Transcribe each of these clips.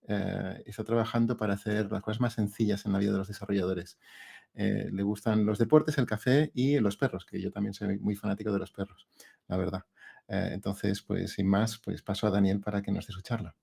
está trabajando para hacer las cosas más sencillas en la vida de los desarrolladores. Le gustan los deportes, el café y los perros, que yo también soy muy fanático de los perros, la verdad. Entonces, pues sin más, pues paso a Daniel para que nos dé su charla.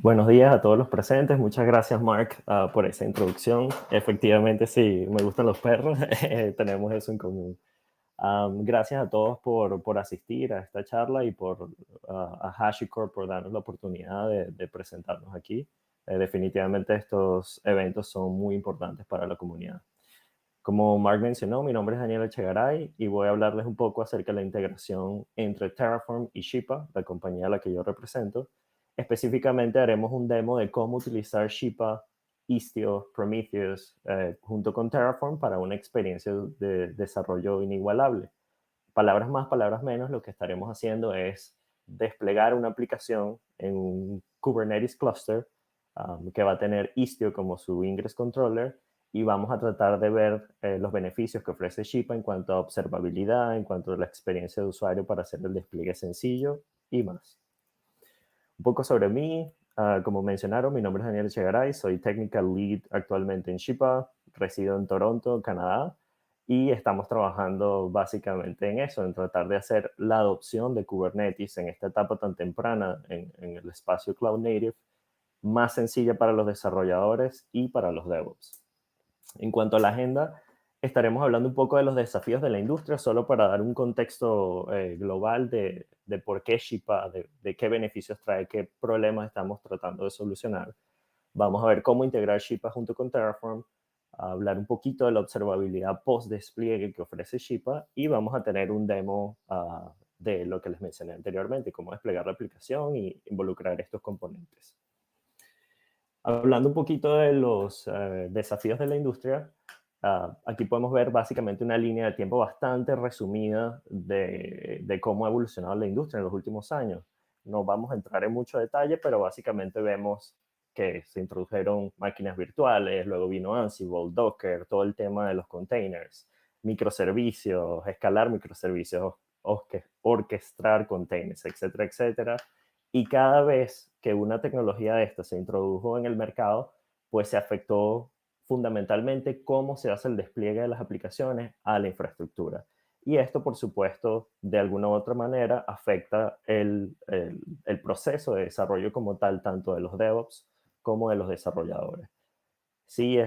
Buenos días a todos los presentes. Muchas gracias, Mark, por esa introducción. Efectivamente, sí, me gustan los perros. Tenemos eso en común. Gracias a todos por asistir a esta charla y a HashiCorp por darnos la oportunidad de presentarnos aquí. Definitivamente estos eventos son muy importantes para la comunidad. Como Mark mencionó, mi nombre es Daniel Echegaray y voy a hablarles un poco acerca de la integración entre Terraform y Shippa, la compañía a la que yo represento. Específicamente haremos un demo de cómo utilizar Shippa, Istio, Prometheus junto con Terraform para una experiencia de desarrollo inigualable. Palabras más, palabras menos, lo que estaremos haciendo es desplegar una aplicación en un Kubernetes cluster que va a tener Istio como su ingress controller y vamos a tratar de ver los beneficios que ofrece Shippa en cuanto a observabilidad, en cuanto a la experiencia de usuario para hacer el despliegue sencillo y más. Un poco sobre mí, como mencionaron, mi nombre es Daniel Echegaray, soy Technical Lead actualmente en Shippa, resido en Toronto, Canadá, y estamos trabajando básicamente en eso, en tratar de hacer la adopción de Kubernetes en esta etapa tan temprana en el espacio Cloud Native más sencilla para los desarrolladores y para los DevOps. En cuanto a la agenda, estaremos hablando un poco de los desafíos de la industria, solo para dar un contexto global de por qué Shippa, de qué beneficios trae, qué problemas estamos tratando de solucionar. Vamos a ver cómo integrar Shippa junto con Terraform, a hablar un poquito de la observabilidad post-despliegue que ofrece Shippa y vamos a tener un demo de lo que les mencioné anteriormente, cómo desplegar la aplicación y involucrar estos componentes. Hablando un poquito de los desafíos de la industria, aquí podemos ver básicamente una línea de tiempo bastante resumida de cómo ha evolucionado la industria en los últimos años. No vamos a entrar en mucho detalle, pero básicamente vemos que se introdujeron máquinas virtuales, luego vino Ansible, Docker, todo el tema de los containers, microservicios, escalar microservicios, orquestar containers, etcétera, etcétera. Y cada vez que una tecnología de esta se introdujo en el mercado, pues se afectó fundamentalmente cómo se hace el despliegue de las aplicaciones a la infraestructura. Y esto, por supuesto, de alguna u otra manera afecta el proceso de desarrollo como tal, tanto de los DevOps como de los desarrolladores. Sí,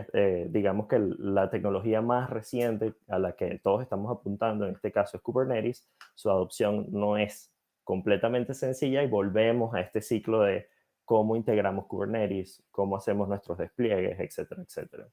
digamos que la tecnología más reciente a la que todos estamos apuntando, en este caso es Kubernetes, su adopción no es completamente sencilla y volvemos a este ciclo de cómo integramos Kubernetes, cómo hacemos nuestros despliegues, etcétera, etcétera.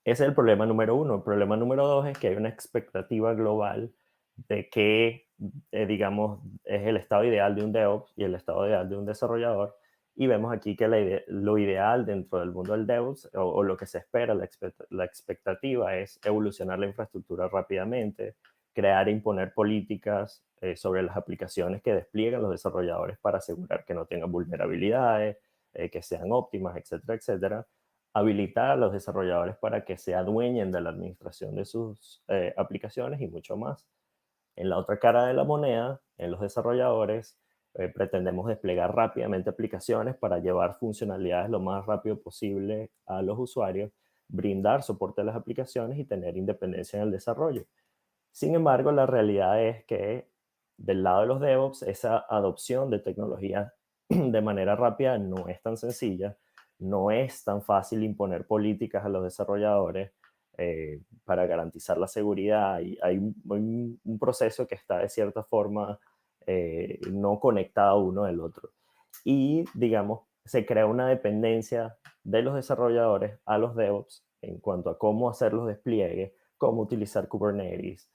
Ese es el problema número uno. El problema número dos es que hay una expectativa global de que, digamos, es el estado ideal de un DevOps y el estado ideal de un desarrollador. Y vemos aquí que lo ideal dentro del mundo del DevOps o lo que se espera, la expectativa es evolucionar la infraestructura rápidamente, crear e imponer políticas sobre las aplicaciones que despliegan los desarrolladores para asegurar que no tengan vulnerabilidades, que sean óptimas, etcétera, etcétera, habilitar a los desarrolladores para que se adueñen de la administración de sus aplicaciones y mucho más. En la otra cara de la moneda, en los desarrolladores, pretendemos desplegar rápidamente aplicaciones para llevar funcionalidades lo más rápido posible a los usuarios, brindar soporte a las aplicaciones y tener independencia en el desarrollo. Sin embargo, la realidad es que del lado de los DevOps, esa adopción de tecnología de manera rápida no es tan sencilla, no es tan fácil imponer políticas a los desarrolladores para garantizar la seguridad. Y hay un proceso que está de cierta forma no conectado uno del otro. Y, digamos, se crea una dependencia de los desarrolladores a los DevOps en cuanto a cómo hacer los despliegues, cómo utilizar Kubernetes,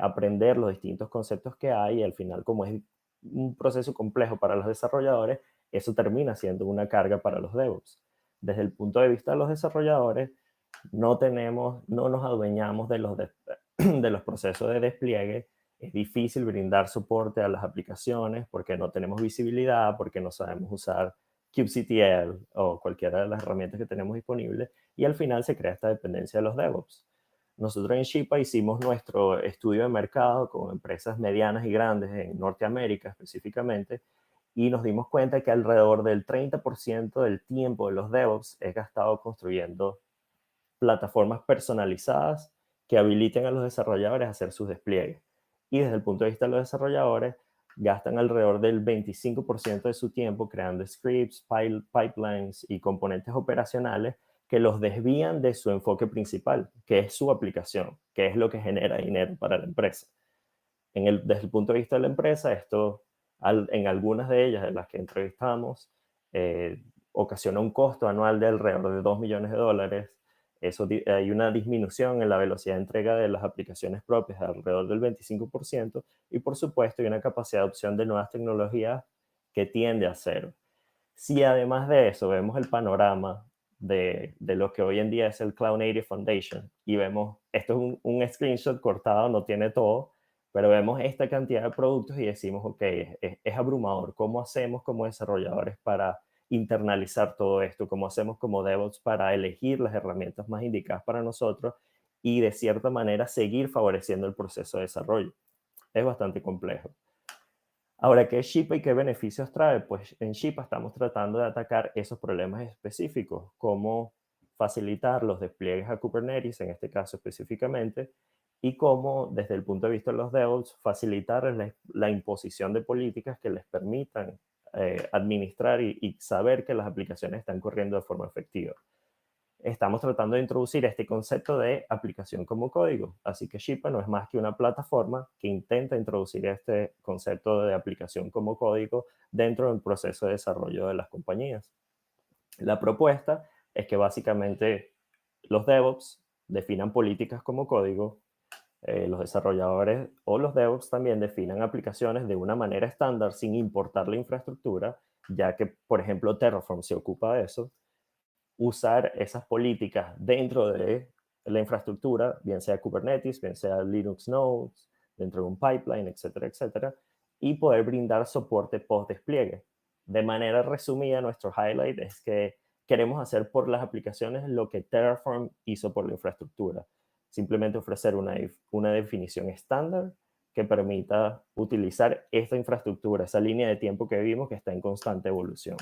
aprender los distintos conceptos que hay y al final, como es un proceso complejo para los desarrolladores, eso termina siendo una carga para los DevOps. Desde el punto de vista de los desarrolladores, no nos adueñamos de los procesos de despliegue. Es difícil brindar soporte a las aplicaciones porque no tenemos visibilidad, porque no sabemos usar kubectl o cualquiera de las herramientas que tenemos disponibles, y al final se crea esta dependencia de los DevOps. Nosotros en Shipa hicimos nuestro estudio de mercado con empresas medianas y grandes en Norteamérica específicamente, y nos dimos cuenta que alrededor del 30% del tiempo de los DevOps es gastado construyendo plataformas personalizadas que habiliten a los desarrolladores a hacer sus despliegues. Y desde el punto de vista de los desarrolladores, gastan alrededor del 25% de su tiempo creando scripts, pipelines y componentes operacionales que los desvían de su enfoque principal, que es su aplicación, que es lo que genera dinero para la empresa. Desde el punto de vista de la empresa, esto en algunas de ellas, de las que entrevistamos, ocasiona un costo anual de alrededor de $2 millones. Hay una disminución en la velocidad de entrega de las aplicaciones propias de alrededor del 25%, y por supuesto hay una capacidad de adopción de nuevas tecnologías que tiende a cero. Si además de eso vemos el panorama de lo que hoy en día es el Cloud Native Foundation y vemos, esto es un screenshot cortado, no tiene todo, pero vemos esta cantidad de productos y decimos, ok, es abrumador. ¿Cómo hacemos como desarrolladores para internalizar todo esto? ¿Cómo hacemos como DevOps para elegir las herramientas más indicadas para nosotros y de cierta manera seguir favoreciendo el proceso de desarrollo? Es bastante complejo. Ahora, ¿qué es Shipa y qué beneficios trae? Pues en Shipa estamos tratando de atacar esos problemas específicos, cómo facilitar los despliegues a Kubernetes, en este caso específicamente, y cómo, desde el punto de vista de los DevOps, facilitar la imposición de políticas que les permitan administrar y saber que las aplicaciones están corriendo de forma efectiva. Estamos tratando de introducir este concepto de aplicación como código. Así que Shipa no es más que una plataforma que intenta introducir este concepto de aplicación como código dentro del proceso de desarrollo de las compañías. La propuesta es que básicamente los DevOps definan políticas como código, los desarrolladores o los DevOps también definan aplicaciones de una manera estándar sin importar la infraestructura, ya que, por ejemplo, Terraform se ocupa de eso. Usar esas políticas dentro de la infraestructura, bien sea Kubernetes, bien sea Linux nodes, dentro de un pipeline, etcétera, etcétera, y poder brindar soporte post despliegue. De manera resumida, nuestro highlight es que queremos hacer por las aplicaciones lo que Terraform hizo por la infraestructura. Simplemente ofrecer una definición estándar que permita utilizar esta infraestructura, esa línea de tiempo que vivimos que está en constante evolución.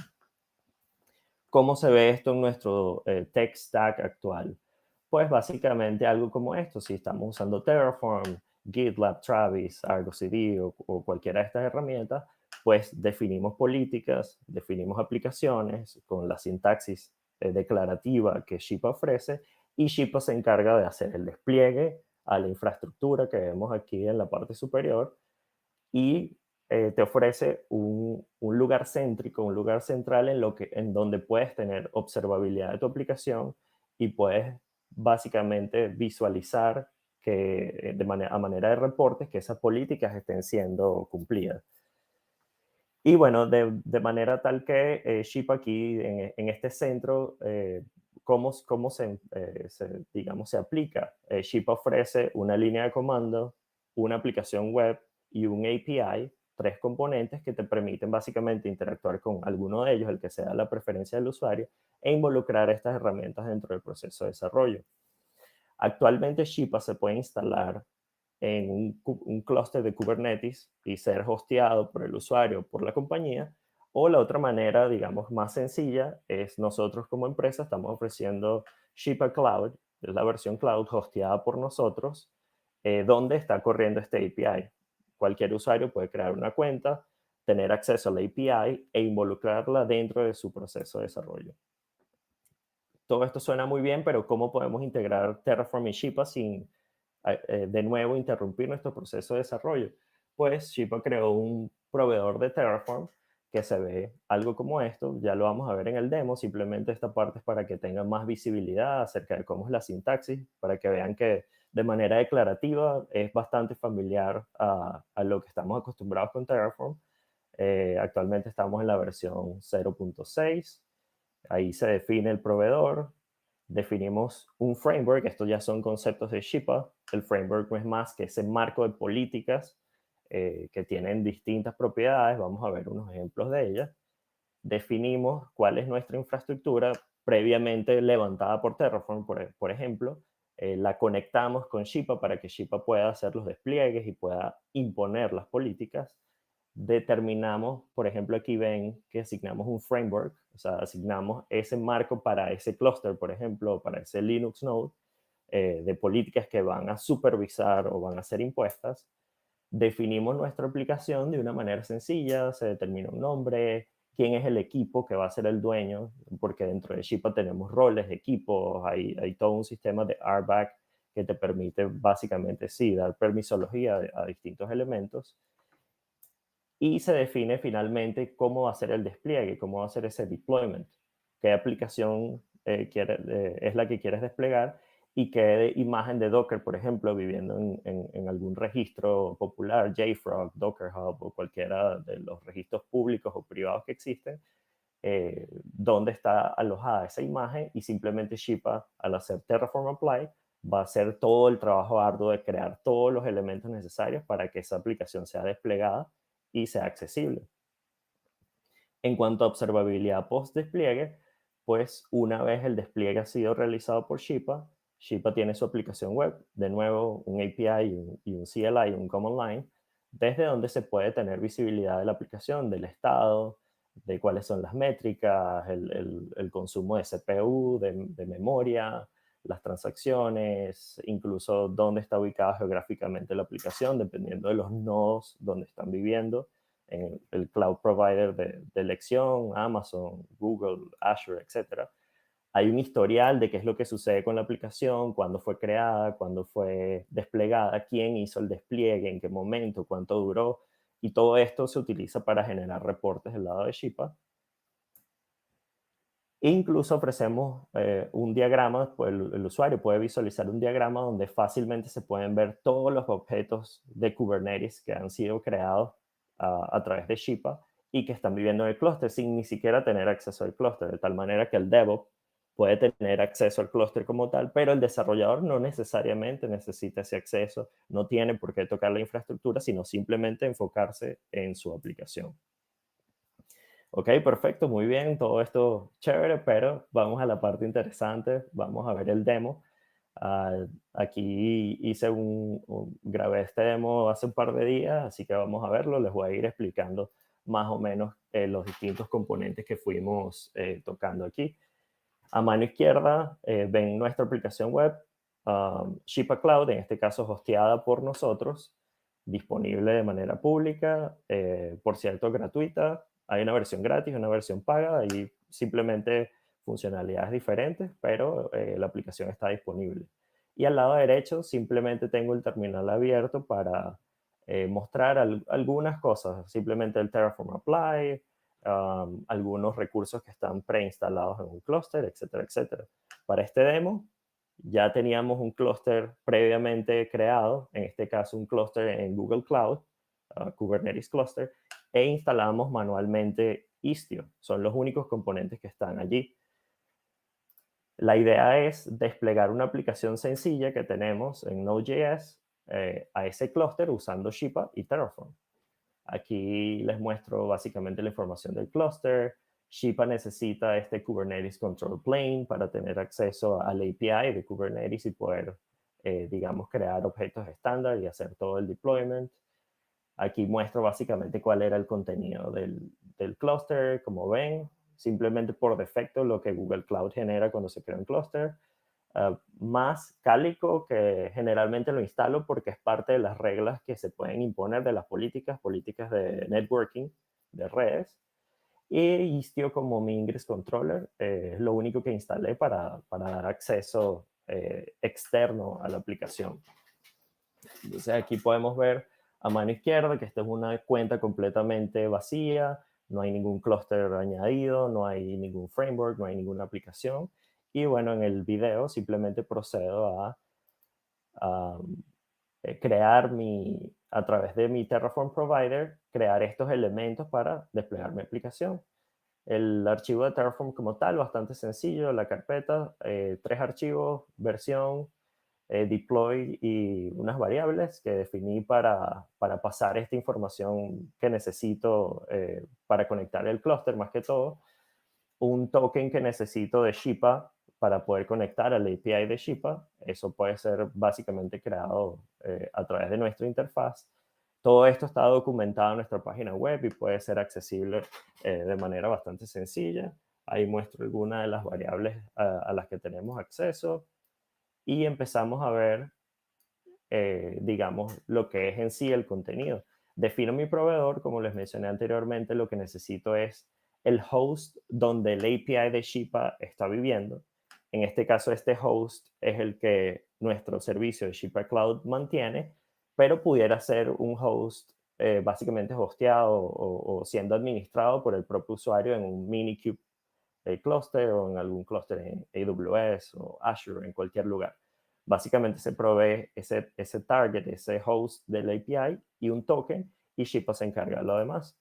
¿Cómo se ve esto en nuestro tech stack actual? Pues básicamente algo como esto. Si estamos usando Terraform, GitLab, Travis, Argo CD o cualquiera de estas herramientas, pues definimos políticas, definimos aplicaciones con la sintaxis declarativa que Shipa ofrece, y Shipa se encarga de hacer el despliegue a la infraestructura que vemos aquí en la parte superior, y te ofrece un lugar céntrico, un lugar central en donde puedes tener observabilidad de tu aplicación y puedes básicamente visualizar que a manera de reportes que esas políticas estén siendo cumplidas. Y bueno, de manera tal que Shipa aquí en este centro, cómo digamos, se aplica. Shipa ofrece una línea de comando, una aplicación web y un API, tres componentes que te permiten básicamente interactuar con alguno de ellos, el que sea la preferencia del usuario, e involucrar estas herramientas dentro del proceso de desarrollo. Actualmente Shipa se puede instalar en un clúster de Kubernetes y ser hosteado por el usuario o por la compañía. O la otra manera, digamos, más sencilla, es nosotros como empresa estamos ofreciendo Shipa Cloud, es la versión cloud hosteada por nosotros, donde está corriendo este API. cualquier usuario puede crear una cuenta, tener acceso a la API e involucrarla dentro de su proceso de desarrollo. Todo esto suena muy bien, pero ¿cómo podemos integrar Terraform y Shippa sin, de nuevo, interrumpir nuestro proceso de desarrollo? Pues Shippa creó un proveedor de Terraform que se ve algo como esto. Ya lo vamos a ver en el demo. Simplemente esta parte es para que tengan más visibilidad acerca de cómo es la sintaxis, para que vean que de manera declarativa es bastante familiar a lo que estamos acostumbrados con Terraform. Actualmente estamos en la versión 0.6. Ahí se define el proveedor, definimos un framework, estos ya son conceptos de Shippa. El framework no es más que ese marco de políticas que tienen distintas propiedades, vamos a ver unos ejemplos de ellas. Definimos cuál es nuestra infraestructura previamente levantada por Terraform, por ejemplo. La conectamos con Shippa para que Shippa pueda hacer los despliegues y pueda imponer las políticas. Determinamos, por ejemplo, aquí ven que asignamos un framework, o sea, asignamos ese marco para ese clúster, por ejemplo, para ese Linux node, de políticas que van a supervisar o van a ser impuestas. Definimos nuestra aplicación de una manera sencilla, se determina un nombre, quién es el equipo que va a ser el dueño, porque dentro de Shippa tenemos roles, equipos, hay todo un sistema de RBAC que te permite básicamente, sí, dar permisología a distintos elementos. Y se define finalmente cómo va a ser el despliegue, cómo va a ser ese deployment, qué aplicación es la que quieres desplegar y qué imagen de Docker, por ejemplo, viviendo en algún registro popular, JFrog, Docker Hub o cualquiera de los registros públicos o privados que existen, dónde está alojada esa imagen, y simplemente Shippa, al hacer Terraform Apply, va a hacer todo el trabajo arduo de crear todos los elementos necesarios para que esa aplicación sea desplegada y sea accesible. En cuanto a observabilidad post-despliegue, pues una vez el despliegue ha sido realizado por Shippa, Shippa tiene su aplicación web, de nuevo un API y un CLI, un command line, desde donde se puede tener visibilidad de la aplicación, del estado, de cuáles son las métricas, el consumo de CPU, de memoria, las transacciones, incluso dónde está ubicada geográficamente la aplicación, dependiendo de los nodos donde están viviendo, en el cloud provider de elección, Amazon, Google, Azure, etc. Hay un historial de qué es lo que sucede con la aplicación, cuándo fue creada, cuándo fue desplegada, quién hizo el despliegue, en qué momento, cuánto duró, y todo esto se utiliza para generar reportes del lado de Shippa. Incluso ofrecemos un diagrama, pues el usuario puede visualizar un diagrama donde fácilmente se pueden ver todos los objetos de Kubernetes que han sido creados a través de Shippa y que están viviendo en el clúster sin ni siquiera tener acceso al clúster, de tal manera que el DevOps puede tener acceso al clúster como tal, pero el desarrollador no necesariamente necesita ese acceso, no tiene por qué tocar la infraestructura, sino simplemente enfocarse en su aplicación. Ok, perfecto, muy bien, todo esto chévere, pero vamos a la parte interesante, vamos a ver el demo. Aquí grabé este demo hace un par de días, así que vamos a verlo, les voy a ir explicando más o menos los distintos componentes que fuimos tocando aquí. A mano izquierda ven nuestra aplicación web, Shippa Cloud, en este caso hosteada por nosotros, disponible de manera pública, por cierto, gratuita. Hay una versión gratis, una versión paga, y simplemente funcionalidades diferentes, pero la aplicación está disponible. Y al lado derecho simplemente tengo el terminal abierto para mostrar algunas cosas, simplemente el Terraform Apply, algunos recursos que están preinstalados en un clúster, etcétera, etcétera. Para este demo ya teníamos un clúster previamente creado, en este caso un clúster en Google Cloud, Kubernetes Cluster, e instalamos manualmente Istio. Son los únicos componentes que están allí. La idea es desplegar una aplicación sencilla que tenemos en Node.js a ese clúster usando Shippa y Terraform. Aquí les muestro básicamente la información del clúster. Shippa necesita este Kubernetes Control Plane para tener acceso a la API de Kubernetes y poder, digamos, crear objetos estándar y hacer todo el deployment. Aquí muestro básicamente cuál era el contenido del clúster. Como ven, simplemente por defecto lo que Google Cloud genera cuando se crea un clúster. más Calico, que generalmente lo instalo porque es parte de las reglas que se pueden imponer de las políticas de networking, de redes. Y Istio como mi Ingress Controller es lo único que instalé para dar acceso externo a la aplicación. Entonces aquí podemos ver a mano izquierda que esta es una cuenta completamente vacía, no hay ningún clúster añadido, no hay ningún framework, no hay ninguna aplicación. Y bueno, en el video simplemente procedo a crear a través de mi Terraform Provider, crear estos elementos para desplegar mi aplicación. El archivo de Terraform como tal, bastante sencillo, la carpeta, 3 archivos, versión, deploy y unas variables que definí para pasar esta información que necesito para conectar el clúster más que todo, un token que necesito de Shippa para poder conectar al API de Shippa. Eso puede ser básicamente creado a través de nuestra interfaz. Todo esto está documentado en nuestra página web y puede ser accesible de manera bastante sencilla. Ahí muestro algunas de las variables a las que tenemos acceso y empezamos a ver, digamos, lo que es en sí el contenido. Defino mi proveedor, como les mencioné anteriormente, lo que necesito es el host donde el API de Shippa está viviendo. En este caso, este host es el que nuestro servicio de Shippa Cloud mantiene, pero pudiera ser un host básicamente hosteado o siendo administrado por el propio usuario en un Minikube cluster o en algún clúster en AWS o Azure, en cualquier lugar. Básicamente se provee ese target, ese host del API y un token, y Shippa se encarga de lo demás.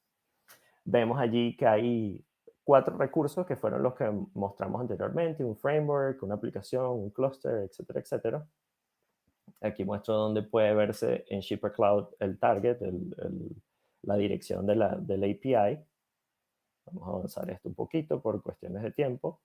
Vemos allí que hay 4 recursos que fueron los que mostramos anteriormente: un framework, una aplicación, un clúster, etcétera, etcétera. Aquí muestro dónde puede verse en Shippa Cloud el target, la dirección del API. Vamos a avanzar esto un poquito por cuestiones de tiempo.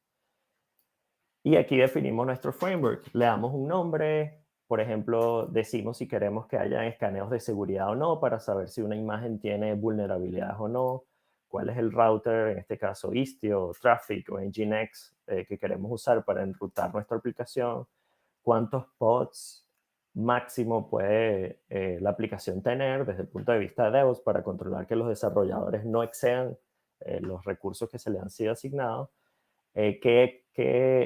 Y aquí definimos nuestro framework. Le damos un nombre, por ejemplo, decimos si queremos que haya escaneos de seguridad o no para saber si una imagen tiene vulnerabilidades o no, cuál es el router, en este caso Istio, Traffic o Nginx, que queremos usar para enrutar nuestra aplicación, cuántos pods máximo puede la aplicación tener desde el punto de vista de DevOps para controlar que los desarrolladores no excedan los recursos que se les han sido asignados, qué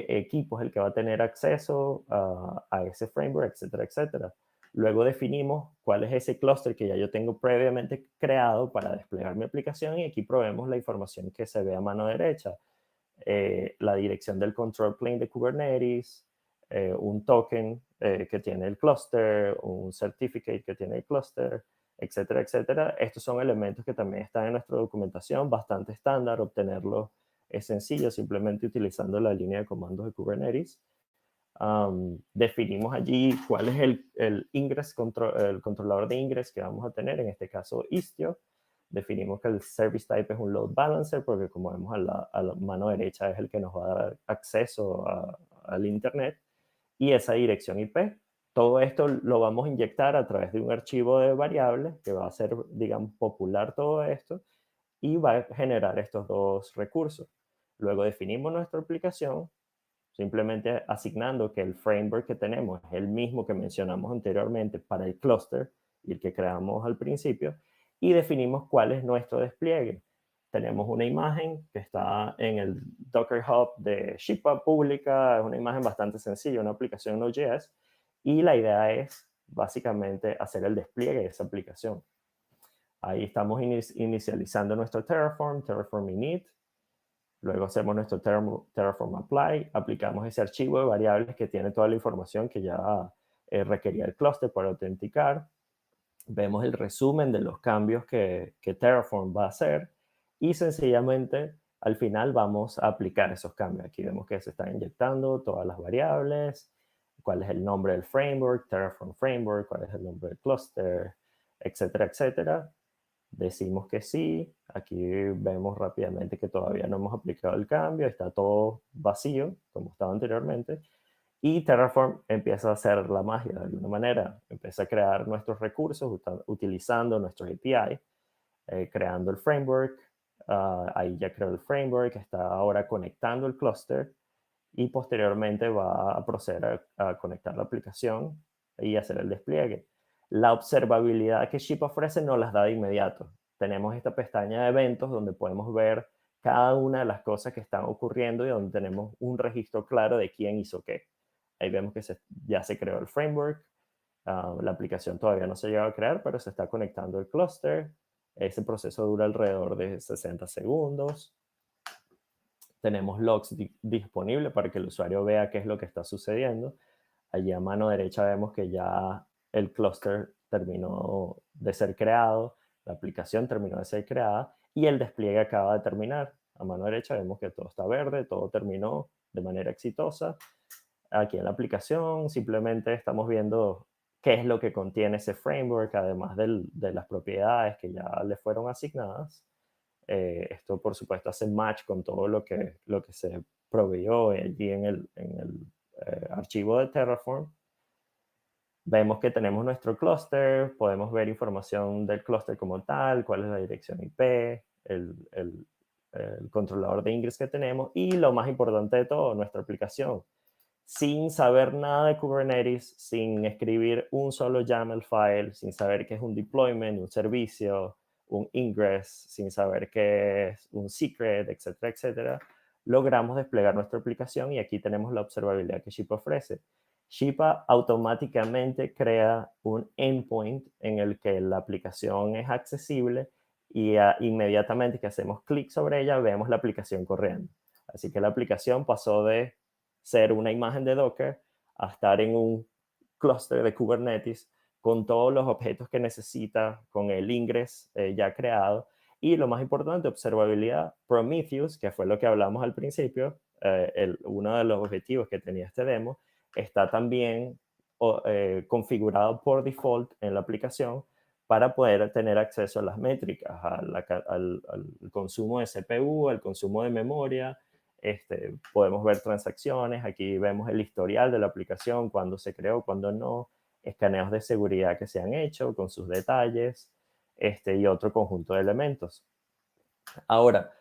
equipo es el que va a tener acceso a ese framework, etcétera, etcétera. Luego definimos cuál es ese clúster que ya yo tengo previamente creado para desplegar mi aplicación, y aquí proveemos la información que se ve a mano derecha. La dirección del control plane de Kubernetes, un token que tiene el clúster, un certificate que tiene el clúster, etcétera, etcétera. Estos son elementos que también están en nuestra documentación, bastante estándar. Obtenerlo es sencillo, simplemente utilizando la línea de comandos de Kubernetes. Definimos allí cuál es el controlador de ingress que vamos a tener, en este caso Istio. Definimos que el service type es un load balancer, porque como vemos a la mano derecha es el que nos va a dar acceso al internet, y esa dirección IP. Todo esto lo vamos a inyectar a través de un archivo de variables que va a hacer, digamos, popular todo esto, y va a generar estos 2 recursos. Luego definimos nuestra aplicación, simplemente asignando que el framework que tenemos es el mismo que mencionamos anteriormente para el clúster y el que creamos al principio, y definimos cuál es nuestro despliegue. Tenemos una imagen que está en el Docker Hub de Shippa pública, es una imagen bastante sencilla, una aplicación Node.js, y la idea es básicamente hacer el despliegue de esa aplicación. Ahí estamos inicializando nuestro Terraform init. Luego hacemos nuestro Terraform apply, aplicamos ese archivo de variables que tiene toda la información que ya requería el clúster para autenticar. Vemos el resumen de los cambios que Terraform va a hacer, y sencillamente al final vamos a aplicar esos cambios. Aquí vemos que se están inyectando todas las variables, cuál es el nombre del framework, Terraform Framework, cuál es el nombre del clúster, etcétera, etcétera. Decimos que sí. Aquí vemos rápidamente que todavía no hemos aplicado el cambio, está todo vacío como estaba anteriormente, y Terraform empieza a hacer la magia de alguna manera. Empieza a crear nuestros recursos utilizando nuestros API, creando el framework. Ahí ya creó el framework, está ahora conectando el clúster, y posteriormente va a proceder a conectar la aplicación y hacer el despliegue. La observabilidad que Ship ofrece nos las da de inmediato. Tenemos esta pestaña de eventos donde podemos ver cada una de las cosas que están ocurriendo y donde tenemos un registro claro de quién hizo qué. Ahí vemos que ya se creó el framework. La aplicación todavía no se ha llegado a crear, pero se está conectando el clúster. Ese proceso dura alrededor de 60 segundos. Tenemos logs disponibles para que el usuario vea qué es lo que está sucediendo. Allí a mano derecha vemos que ya el clúster terminó de ser creado, la aplicación terminó de ser creada y el despliegue acaba de terminar. A mano derecha vemos que todo está verde, todo terminó de manera exitosa. Aquí en la aplicación simplemente estamos viendo qué es lo que contiene ese framework, además de las propiedades que ya le fueron asignadas. Esto, por supuesto, hace match con todo lo que se proveyó allí en el archivo de Terraform. Vemos que tenemos nuestro clúster, podemos ver información del clúster como tal, cuál es la dirección IP, el controlador de ingress que tenemos y lo más importante de todo, nuestra aplicación. Sin saber nada de Kubernetes, sin escribir un solo YAML file, sin saber qué es un deployment, un servicio, un ingress, sin saber qué es un secret, etcétera, etcétera, logramos desplegar nuestra aplicación y aquí tenemos la observabilidad que Ship ofrece. Shipa automáticamente crea un endpoint en el que la aplicación es accesible y inmediatamente que hacemos clic sobre ella vemos la aplicación corriendo. Así que la aplicación pasó de ser una imagen de Docker a estar en un clúster de Kubernetes con todos los objetos que necesita, con el ingress ya creado y lo más importante, observabilidad. Prometheus, que fue lo que hablamos al principio, uno de los objetivos que tenía este demo, está también configurado por default en la aplicación para poder tener acceso a las métricas, al consumo de CPU, al consumo de memoria. Podemos ver transacciones, aquí vemos el historial de la aplicación, cuándo se creó, cuándo no, escaneos de seguridad que se han hecho con sus detalles y otro conjunto de elementos. Ahora,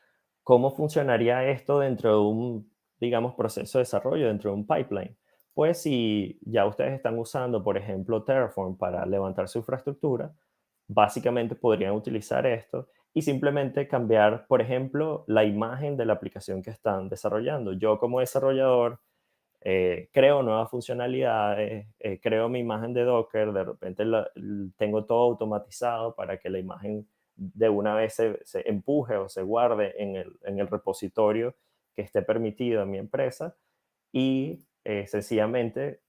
¿cómo funcionaría esto dentro de un, digamos, proceso de desarrollo, dentro de un pipeline? Pues si ya ustedes están usando, por ejemplo, Terraform para levantar su infraestructura, básicamente podrían utilizar esto y simplemente cambiar, por ejemplo, la imagen de la aplicación que están desarrollando. Yo como desarrollador creo nuevas funcionalidades, creo mi imagen de Docker, de repente tengo todo automatizado para que la imagen de una vez se empuje o se guarde en el repositorio que esté permitido en mi empresa y sencillamente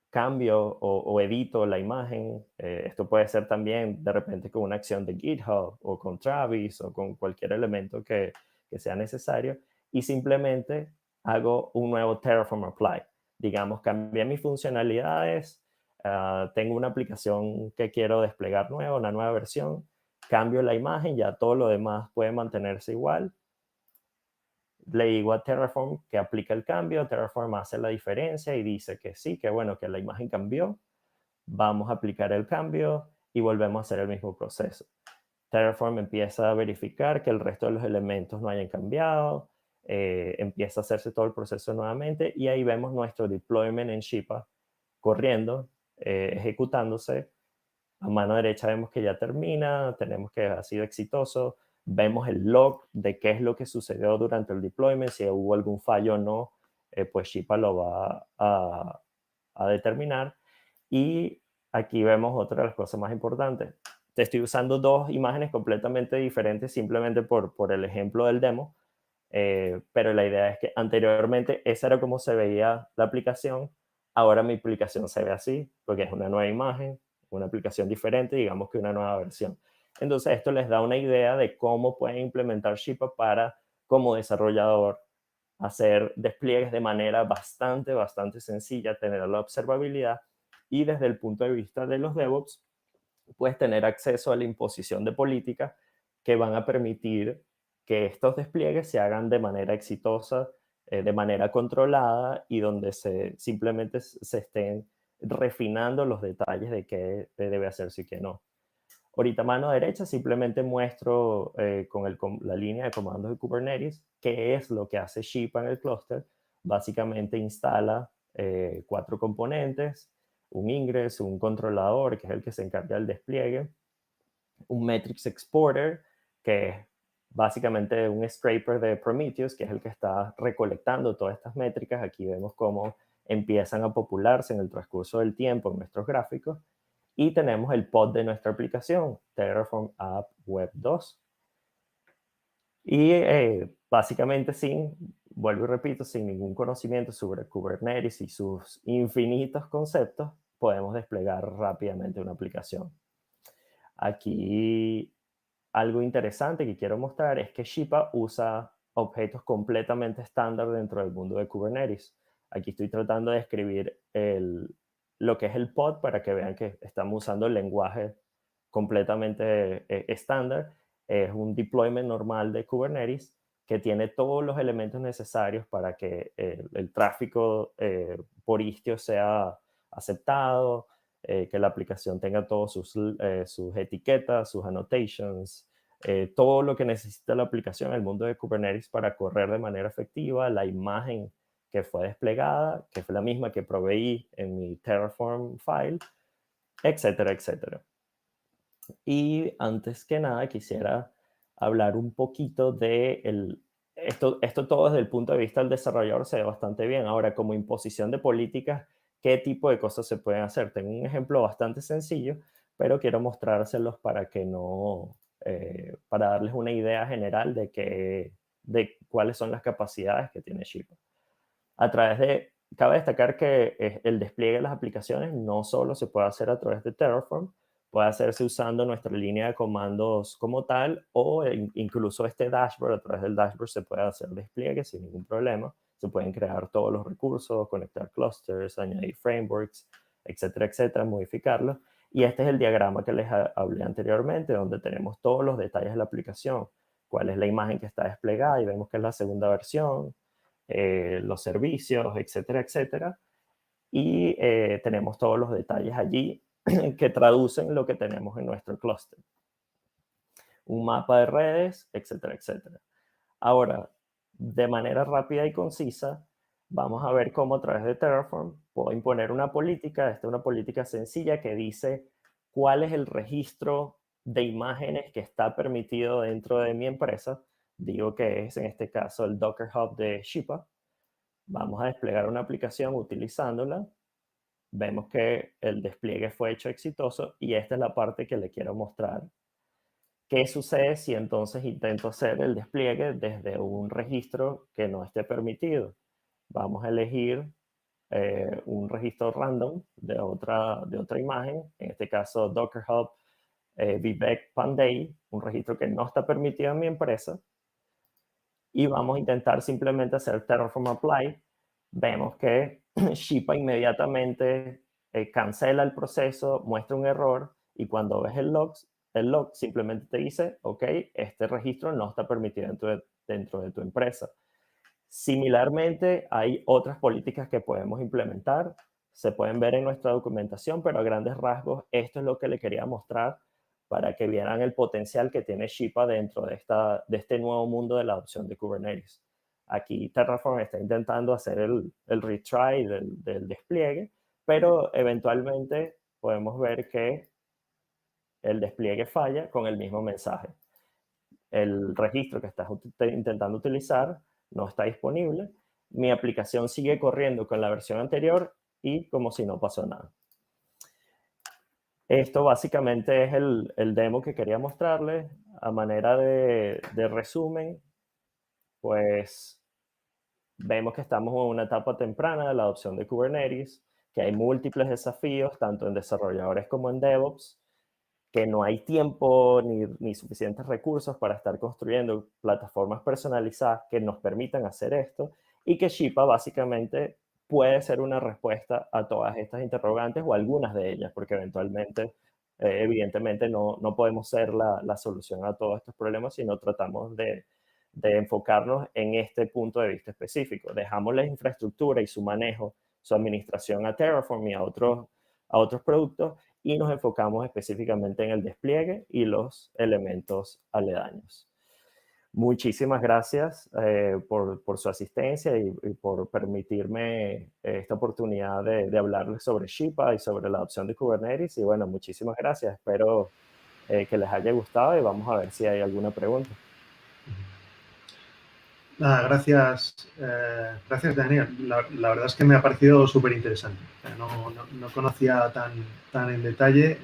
cambio o edito la imagen. Esto puede ser también de repente con una acción de GitHub o con Travis o con cualquier elemento que sea necesario y simplemente hago un nuevo Terraform Apply. Digamos, cambié mis funcionalidades, tengo una aplicación que quiero desplegar nueva, una nueva versión, cambio la imagen, ya todo lo demás puede mantenerse igual. Le digo a Terraform que aplica el cambio, Terraform hace la diferencia y dice que sí, que bueno, que la imagen cambió, vamos a aplicar el cambio y volvemos a hacer el mismo proceso. Terraform empieza a verificar que el resto de los elementos no hayan cambiado, empieza a hacerse todo el proceso nuevamente y ahí vemos nuestro deployment en Shipa corriendo, ejecutándose. A mano derecha vemos que ya termina, tenemos que ha sido exitoso, vemos el log de qué es lo que sucedió durante el deployment, si hubo algún fallo o no, pues Shipa lo va a determinar. Y aquí vemos otra de las cosas más importantes. Te estoy usando dos imágenes completamente diferentes simplemente por el ejemplo del demo, pero la idea es que anteriormente esa era como se veía la aplicación, ahora mi aplicación se ve así, porque es una nueva imagen, una aplicación diferente, digamos que una nueva versión. Entonces esto les da una idea de cómo pueden implementar Shipa para, como desarrollador, hacer despliegues de manera bastante, bastante sencilla, tener la observabilidad y desde el punto de vista de los DevOps, puedes tener acceso a la imposición de políticas que van a permitir que estos despliegues se hagan de manera exitosa, de manera controlada y donde simplemente se estén refinando los detalles de qué debe hacerse y qué no. Ahorita mano derecha simplemente muestro con la línea de comandos de Kubernetes qué es lo que hace Shipa en el clúster. básicamente instala 4 componentes, un ingress, un controlador, que es el que se encarga del despliegue, un metrics exporter, que es básicamente un scraper de Prometheus, que es el que está recolectando todas estas métricas. Aquí vemos cómo empiezan a popularse en el transcurso del tiempo en nuestros gráficos. Y tenemos el pod de nuestra aplicación, Terraform App Web 2. Y básicamente vuelvo y repito, sin ningún conocimiento sobre Kubernetes y sus infinitos conceptos, podemos desplegar rápidamente una aplicación. Aquí algo interesante que quiero mostrar es que Shippa usa objetos completamente estándar dentro del mundo de Kubernetes. Aquí estoy tratando de escribir lo que es el pod para que vean que estamos usando el lenguaje completamente estándar. Es un deployment normal de Kubernetes que tiene todos los elementos necesarios para que el tráfico por istio sea aceptado, que la aplicación tenga todas sus etiquetas, sus annotations, todo lo que necesita la aplicación en el mundo de Kubernetes para correr de manera efectiva, la imagen que fue desplegada, que fue la misma que proveí en mi Terraform file, etcétera, etcétera. Y antes que nada quisiera hablar un poquito de esto todo desde el punto de vista del desarrollador se ve bastante bien. Ahora, como imposición de políticas, ¿qué tipo de cosas se pueden hacer? Tengo un ejemplo bastante sencillo, pero quiero mostrárselos para que no, para darles una idea general de cuáles son las capacidades que tiene Shippa. Cabe destacar que el despliegue de las aplicaciones no solo se puede hacer a través de Terraform, puede hacerse usando nuestra línea de comandos como tal, o incluso este dashboard, a través del dashboard se puede hacer despliegue sin ningún problema. Se pueden crear todos los recursos, conectar clusters, añadir frameworks, etcétera, etcétera, modificarlos. Y este es el diagrama que les hablé anteriormente, donde tenemos todos los detalles de la aplicación, cuál es la imagen que está desplegada, y vemos que es la segunda versión, los servicios, etcétera, etcétera. Y tenemos todos los detalles allí que traducen lo que tenemos en nuestro clúster. Un mapa de redes, etcétera, etcétera. Ahora, de manera rápida y concisa, vamos a ver cómo a través de Terraform puedo imponer una política. Esta es una política sencilla que dice cuál es el registro de imágenes que está permitido dentro de mi empresa. Digo que es en este caso el Docker Hub de Shippa. Vamos a desplegar una aplicación utilizándola. Vemos que el despliegue fue hecho exitoso y esta es la parte que le quiero mostrar. ¿Qué sucede si entonces intento hacer el despliegue desde un registro que no esté permitido? Vamos a elegir un registro random de otra imagen, en este caso Docker Hub Vivek Pandey, un registro que no está permitido en mi empresa, y vamos a intentar simplemente hacer Terraform Apply. Vemos que Shippa inmediatamente cancela el proceso, muestra un error, y cuando ves el log simplemente te dice, ok, este registro no está permitido dentro de tu empresa. Similarmente, hay otras políticas que podemos implementar, se pueden ver en nuestra documentación, pero a grandes rasgos esto es lo que le quería mostrar para que vieran el potencial que tiene Shippa dentro de este nuevo mundo de la adopción de Kubernetes. Aquí Terraform está intentando hacer el retry del despliegue, pero eventualmente podemos ver que el despliegue falla con el mismo mensaje. El registro que estás intentando utilizar no está disponible. Mi aplicación sigue corriendo con la versión anterior y como si no pasó nada. Esto básicamente es el demo que quería mostrarles. A manera de resumen, pues vemos que estamos en una etapa temprana de la adopción de Kubernetes, que hay múltiples desafíos, tanto en desarrolladores como en DevOps, que no hay tiempo ni suficientes recursos para estar construyendo plataformas personalizadas que nos permitan hacer esto, y que Shippa básicamente puede ser una respuesta a todas estas interrogantes o algunas de ellas, porque eventualmente, evidentemente, no podemos ser la solución a todos estos problemas, sino tratamos de enfocarnos en este punto de vista específico. Dejamos la infraestructura y su manejo, su administración a Terraform y a otros productos, y nos enfocamos específicamente en el despliegue y los elementos aledaños. Muchísimas gracias por su asistencia y por permitirme esta oportunidad de hablarles sobre Shipa y sobre la adopción de Kubernetes. Y bueno, muchísimas gracias. Espero que les haya gustado y vamos a ver si hay alguna pregunta. Nada, gracias, gracias Daniel. La verdad es que me ha parecido súper interesante. No conocía tan en detalle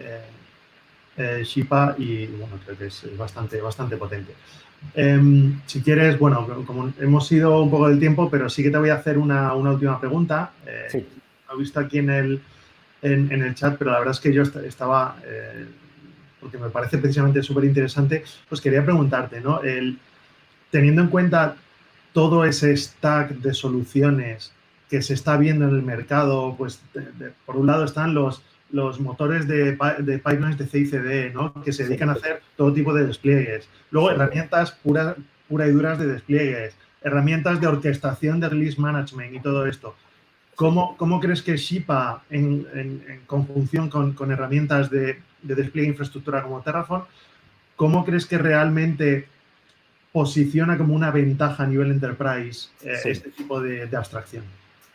Shipa y bueno, creo que es bastante potente. Si quieres, bueno, como hemos ido un poco del tiempo, pero sí que te voy a hacer una última pregunta. Sí. Lo he visto aquí en el chat, pero la verdad es que yo estaba, porque me parece precisamente súper interesante, pues quería preguntarte, ¿no? Teniendo en cuenta todo ese stack de soluciones que se está viendo en el mercado, pues por un lado están los motores de pipelines de CI/CD, ¿no? Que se dedican a hacer todo tipo de despliegues. Luego, herramientas pura y duras de despliegues, herramientas de orquestación de release management y todo esto. ¿Cómo crees que Shipa, en conjunción con herramientas de despliegue de infraestructura como Terraform, cómo crees que realmente posiciona como una ventaja a nivel enterprise este tipo de abstracción?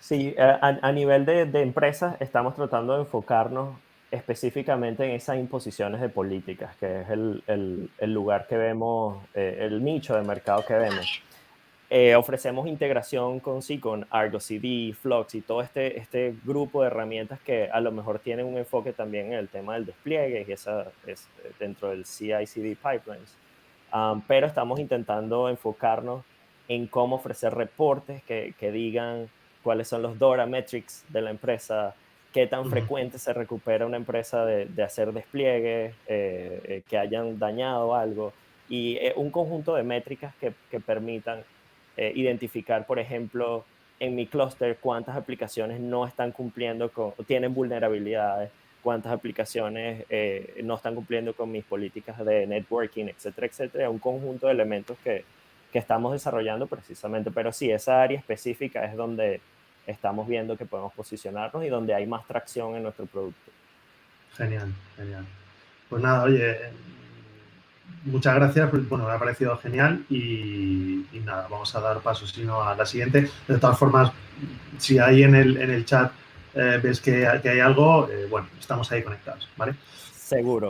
Sí, a nivel de empresas estamos tratando de enfocarnos específicamente en esas imposiciones de políticas, que es el lugar que vemos, el nicho de mercado que vemos. Ofrecemos integración con Argo CD, Flux y todo este grupo de herramientas que a lo mejor tienen un enfoque también en el tema del despliegue y esa es dentro del CI/CD pipelines. Pero estamos intentando enfocarnos en cómo ofrecer reportes que digan cuáles son los DORA metrics de la empresa, qué tan frecuente se recupera una empresa de hacer despliegues, que hayan dañado algo, y un conjunto de métricas que permitan identificar, por ejemplo, en mi clúster cuántas aplicaciones no están cumpliendo tienen vulnerabilidades, cuántas aplicaciones no están cumpliendo con mis políticas de networking, etcétera, etcétera. Un conjunto de elementos que estamos desarrollando precisamente. Pero sí, esa área específica es donde estamos viendo que podemos posicionarnos y donde hay más tracción en nuestro producto. Genial. Pues nada, oye, muchas gracias. Bueno, me ha parecido genial y nada, vamos a dar paso sino a la siguiente. De todas formas, si ahí en el chat ves que hay algo, bueno, estamos ahí conectados, ¿vale? Seguro.